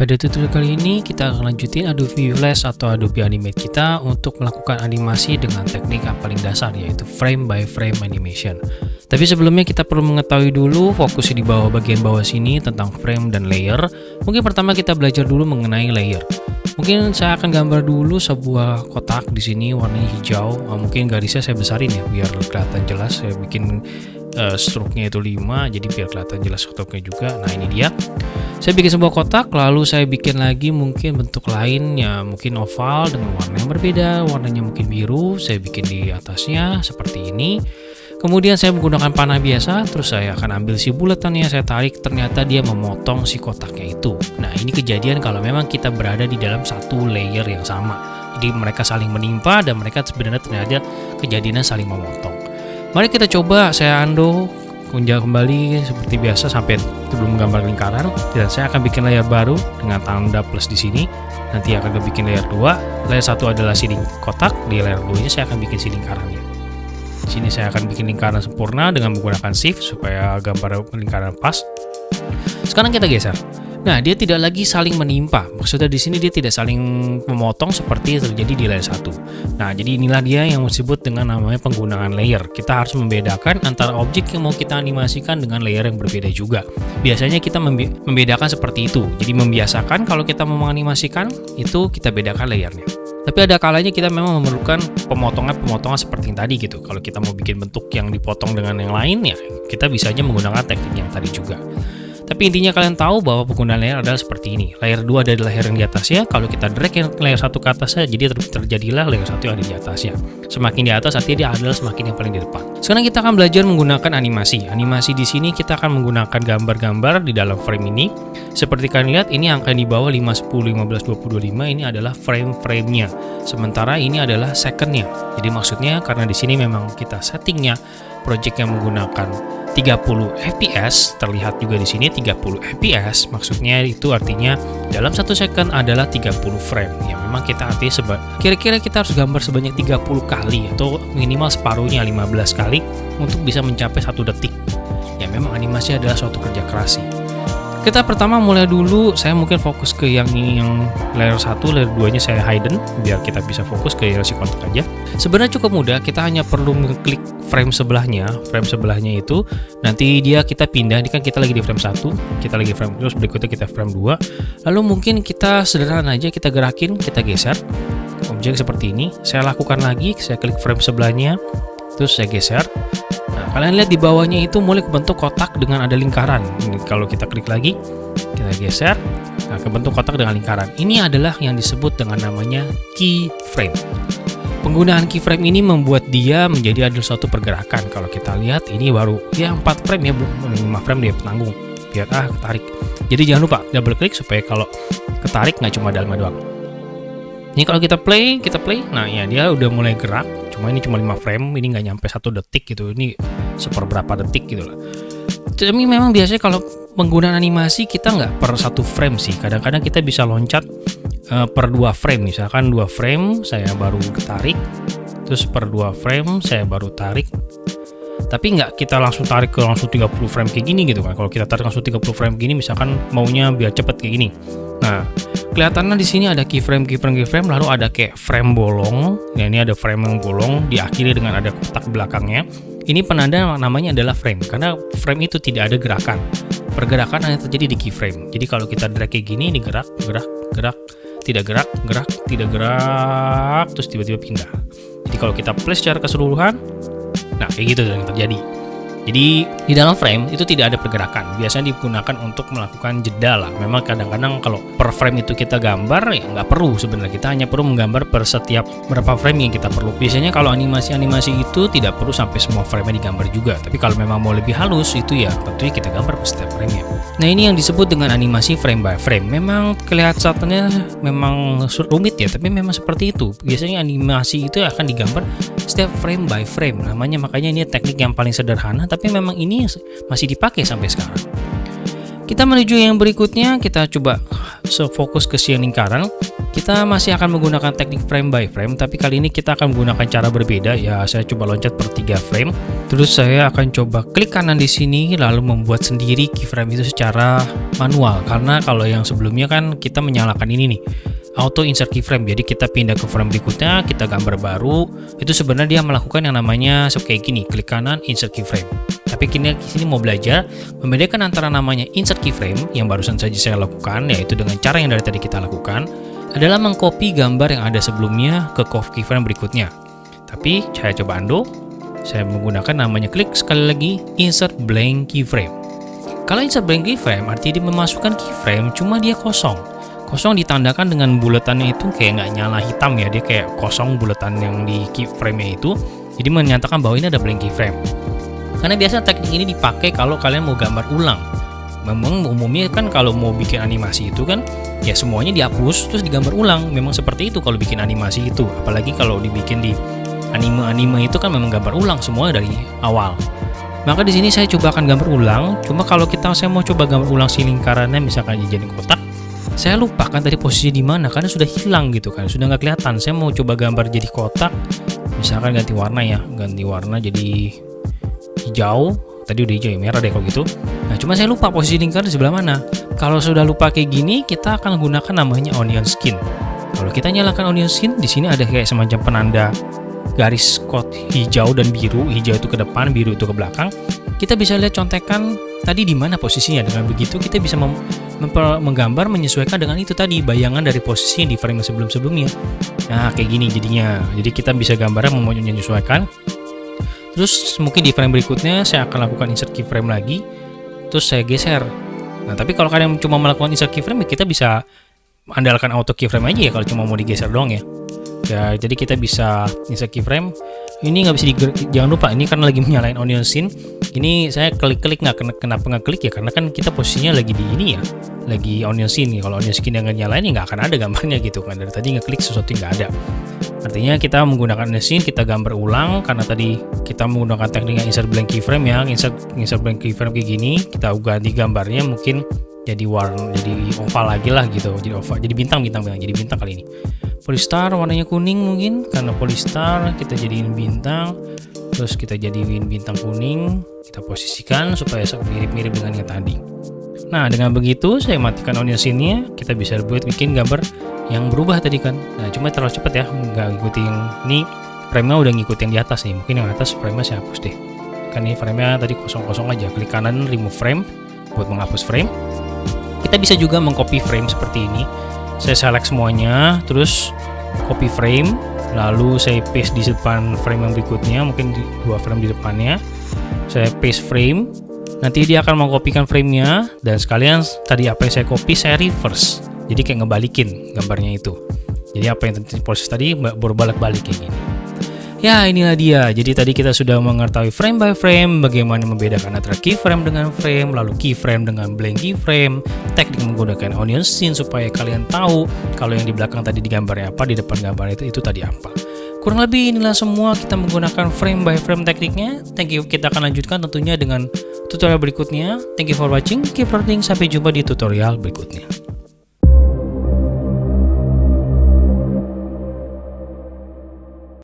Pada tutorial kali ini kita akan lanjutin Adobe Flash atau Adobe Animate kita untuk melakukan animasi dengan teknik yang paling dasar, yaitu frame by frame animation. Tapi sebelumnya kita perlu mengetahui dulu fokus di bagian bawah sini tentang frame dan layer. Mungkin pertama kita belajar dulu mengenai layer. Mungkin saya akan gambar dulu sebuah kotak di sini warnanya hijau. Mungkin garisnya saya besarin ya biar kelihatan jelas. Saya bikin stroke-nya itu 5, jadi biar kelihatan jelas stroke-nya juga. Nah, ini dia. Saya bikin sebuah kotak, lalu saya bikin lagi mungkin bentuk lain ya, mungkin oval dengan warna yang berbeda, warnanya mungkin biru. Saya bikin di atasnya seperti ini. Kemudian saya menggunakan panah biasa, terus saya akan ambil si buletannya, saya tarik, ternyata dia memotong si kotaknya itu. Nah, ini kejadian kalau memang kita berada di dalam satu layer yang sama. Jadi mereka saling menimpa dan mereka sebenarnya ternyata kejadiannya saling memotong. Mari kita coba, saya undo, kunjak kembali seperti biasa sampai sebelum menggambar lingkaran, dan saya akan bikin layer baru dengan tanda plus di sini. Nanti akan bikin layer 2. Layer 1 adalah si kotak, di layer 2-nya saya akan bikin si lingkarannya. Di sini saya akan bikin lingkaran sempurna dengan menggunakan shift supaya gambar lingkaran pas. Sekarang kita geser. Nah, dia tidak lagi saling menimpa. Maksudnya di sini dia tidak saling memotong seperti terjadi di layer 1. Nah, jadi inilah dia yang disebut dengan namanya penggunaan layer. Kita harus membedakan antara objek yang mau kita animasikan dengan layer yang berbeda juga. Biasanya kita membedakan seperti itu. Jadi membiasakan kalau kita mau menganimasikan itu kita bedakan layernya. Tapi ada kalanya kita memang memerlukan pemotongan seperti yang tadi gitu. Kalau kita mau bikin bentuk yang dipotong dengan yang lain ya, kita bisa aja menggunakan teknik yang tadi juga. Tapi intinya kalian tahu bahwa penggunaan layer adalah seperti ini. Layer 2 adalah layer yang di atasnya. Kalau kita drag yang layer 1 ke atasnya, jadi terjadilah layer 1 yang ada di atasnya. Semakin di atas artinya dia adalah semakin yang paling di depan. Sekarang kita akan belajar menggunakan animasi. Animasi di sini kita akan menggunakan gambar-gambar di dalam frame ini. Seperti kalian lihat, ini angka di bawah 5, 10, 15, 20, 25 ini adalah frame-framenya. Sementara ini adalah second-nya. Jadi maksudnya karena di sini memang kita settingnya project yang menggunakan 30 fps, terlihat juga di sini 30 fps, maksudnya itu artinya dalam 1 second adalah 30 frame. Ya memang kita artinya kira-kira kita harus gambar sebanyak 30 kali atau minimal separuhnya 15 kali untuk bisa mencapai 1 detik. Ya memang animasi adalah suatu kerja keras sih. Kita pertama mulai dulu, saya mungkin fokus ke yang layer 1, layer 2 nya saya hidden biar kita bisa fokus ke layer si kotak aja. Sebenarnya cukup mudah, kita hanya perlu mengklik frame sebelahnya itu nanti kita pindah. Ini kan kita lagi di frame 1, kita lagi frame terus berikutnya kita frame 2. Lalu mungkin kita sederhana aja, kita gerakin, kita geser objek seperti ini. Saya lakukan lagi, saya klik frame sebelahnya, terus saya geser. Nah, kalian lihat di bawahnya itu mulai kebentuk kotak dengan ada lingkaran. Ini kalau kita klik lagi, kita geser, nah kebentuk kotak dengan lingkaran. Ini adalah yang disebut dengan namanya keyframe. Penggunaan keyframe ini membuat dia menjadi adalah suatu pergerakan. Kalau kita lihat ini baru ya 4 frame ya, belum 5 frame dia penanggung. Biar ketarik. Jadi jangan lupa double klik supaya kalau ketarik nggak cuma dalamnya doang. Ini kalau kita play, nah ya dia udah mulai gerak. Cuma ini cuma 5 frame, ini nggak nyampe 1 detik gitu. Ini seperberapa detik gitu lah. Tapi memang biasanya kalau penggunaan animasi kita nggak per 1 frame sih. Kadang-kadang kita bisa loncat per 2 frame. Misalkan 2 frame saya baru tarik, terus per 2 frame saya baru tarik. Tapi nggak kita langsung tarik ke langsung 30 frame kayak gini gitu kan. Kalau kita tarik langsung 30 frame gini, misalkan maunya biar cepet kayak gini. Nah, kelihatannya di sini ada keyframe, lalu ada kayak frame bolong. Ya, ini ada frame yang bolong, diakhiri dengan ada kotak belakangnya. Ini penanda namanya adalah frame, karena frame itu tidak ada gerakan. Pergerakan hanya terjadi di keyframe. Jadi kalau kita drag kayak gini, ini gerak, tidak gerak, terus tiba-tiba pindah. Jadi kalau kita play secara keseluruhan, nah kayak gitu yang terjadi. Jadi di dalam frame itu tidak ada pergerakan. Biasanya digunakan untuk melakukan jeda lah. Memang kadang-kadang kalau per frame itu kita gambar ya nggak perlu sebenarnya. Kita hanya perlu menggambar per setiap berapa frame yang kita perlu. Biasanya kalau animasi-animasi itu tidak perlu sampai semua frame-nya digambar juga. Tapi kalau memang mau lebih halus itu ya tentunya kita gambar per setiap frame-nya. Nah, ini yang disebut dengan animasi frame by frame. Memang kelihatannya memang rumit ya, tapi memang seperti itu. Biasanya animasi itu akan digambar setiap frame by frame. Makanya ini teknik yang paling sederhana, tapi memang ini masih dipakai sampai sekarang. Kita menuju yang berikutnya, kita coba fokus ke si lingkaran. Kita masih akan menggunakan teknik frame by frame, tapi kali ini kita akan menggunakan cara berbeda. Ya, saya coba loncat per 3 frame. Terus saya akan coba klik kanan di sini, lalu membuat sendiri keyframe itu secara manual. Karena kalau yang sebelumnya kan kita menyalakan ini nih, auto insert keyframe. Jadi kita pindah ke frame berikutnya, kita gambar baru. Itu sebenarnya dia melakukan yang namanya kayak gini, klik kanan insert keyframe. Tapi kini di sini mau belajar membedakan antara namanya insert keyframe yang barusan saja saya lakukan, yaitu dengan cara yang dari tadi kita lakukan, adalah mengcopy gambar yang ada sebelumnya ke keyframe berikutnya. Tapi saya coba undo. Saya menggunakan namanya klik sekali lagi insert blank keyframe. Kalau insert blank keyframe artinya dia memasukkan keyframe cuma dia kosong. Kosong ditandakan dengan buletannya itu kayak nggak nyala hitam ya, dia kayak kosong buletan yang di keyframe-nya itu. Jadi menyatakan bahwa ini ada blank keyframe. Karena biasa teknik ini dipakai kalau kalian mau gambar ulang. Memang umumnya kan kalau mau bikin animasi itu kan ya semuanya dihapus terus digambar ulang. Memang seperti itu kalau bikin animasi itu. Apalagi kalau dibikin di anime itu kan memang gambar ulang semua dari awal. Maka di sini saya coba akan gambar ulang. Cuma kalau saya mau coba gambar ulang si lingkarannya misalkan jadi kotak, saya lupa kan tadi posisinya di mana karena sudah hilang gitu kan, sudah nggak kelihatan. Saya mau coba gambar jadi kotak, misalkan ganti warna ya, ganti warna jadi hijau. Tadi udah hijau ya, merah deh kalau gitu. Nah, cuma saya lupa posisi lingkaran di sebelah mana. Kalau sudah lupa kayak gini, kita akan gunakan namanya onion skin. Kalau kita nyalakan onion skin, di sini ada kayak semacam penanda garis code hijau dan biru. Hijau itu ke depan, biru itu ke belakang. Kita bisa lihat contekan tadi di mana posisinya. Dengan begitu kita bisa menggambar menyesuaikan dengan itu tadi, bayangan dari posisi di frame sebelum-sebelumnya. Nah, kayak gini jadinya. Jadi kita bisa gambarnya menyesuaikan. Terus mungkin di frame berikutnya saya akan lakukan insert keyframe lagi. Terus saya geser. Nah, tapi kalau kalian cuma melakukan insert keyframe, kita bisa andalkan auto keyframe aja ya kalau cuma mau digeser doang ya. Ya, jadi kita bisa insert keyframe. Ini nggak bisa jangan lupa ini karena lagi menyalain onion scene. Ini saya klik-klik nggak kenapa nggak klik ya, karena kan kita posisinya lagi di ini ya, lagi onion scene. Kalau onion scene yang nggak nyalain ya nggak akan ada gambarnya gitu kan. Dari tadi nggak klik sesuatu yang nggak ada. Artinya kita menggunakan onion scene, kita gambar ulang karena tadi kita menggunakan teknik insert blank keyframe ya. Insert blank keyframe kayak gini, kita ganti gambarnya mungkin jadi warna, jadi oval lagi lah gitu, jadi oval, jadi bintang jadi bintang kali ini. Polystar warnanya kuning mungkin karena polystar, kita jadiin bintang, terus kita jadiin bintang kuning, kita posisikan supaya mirip-mirip dengan yang tadi. Nah, dengan begitu saya matikan onion scene-nya, kita bisa buat bikin gambar yang berubah tadi kan. Nah, cuma terlalu cepat ya, nggak ngikutin ini frame-nya udah ngikutin di atas nih. Mungkin yang atas frame-nya saya hapus deh. Kan ini frame-nya tadi kosong-kosong aja. Klik kanan remove frame buat menghapus frame. Kita bisa juga mengcopy frame seperti ini. Saya select semuanya, terus copy frame, lalu saya paste di depan frame yang berikutnya, mungkin 2 frame di depannya. Saya paste frame, nanti dia akan mengkopikan framenya, dan sekalian tadi apa yang saya copy, saya reverse. Jadi kayak ngebalikin gambarnya itu. Jadi apa yang proses tadi berbalik-balik kayak gini. Ya, inilah dia. Jadi tadi kita sudah mengetahui frame by frame, bagaimana membedakan antara keyframe dengan frame, lalu keyframe dengan blank keyframe, teknik menggunakan onion scene supaya kalian tahu kalau yang di belakang tadi di gambarnya apa, di depan gambar itu tadi apa. Kurang lebih inilah semua kita menggunakan frame by frame tekniknya. Thank you, kita akan lanjutkan tentunya dengan tutorial berikutnya. Thank you for watching, keep learning, sampai jumpa di tutorial berikutnya.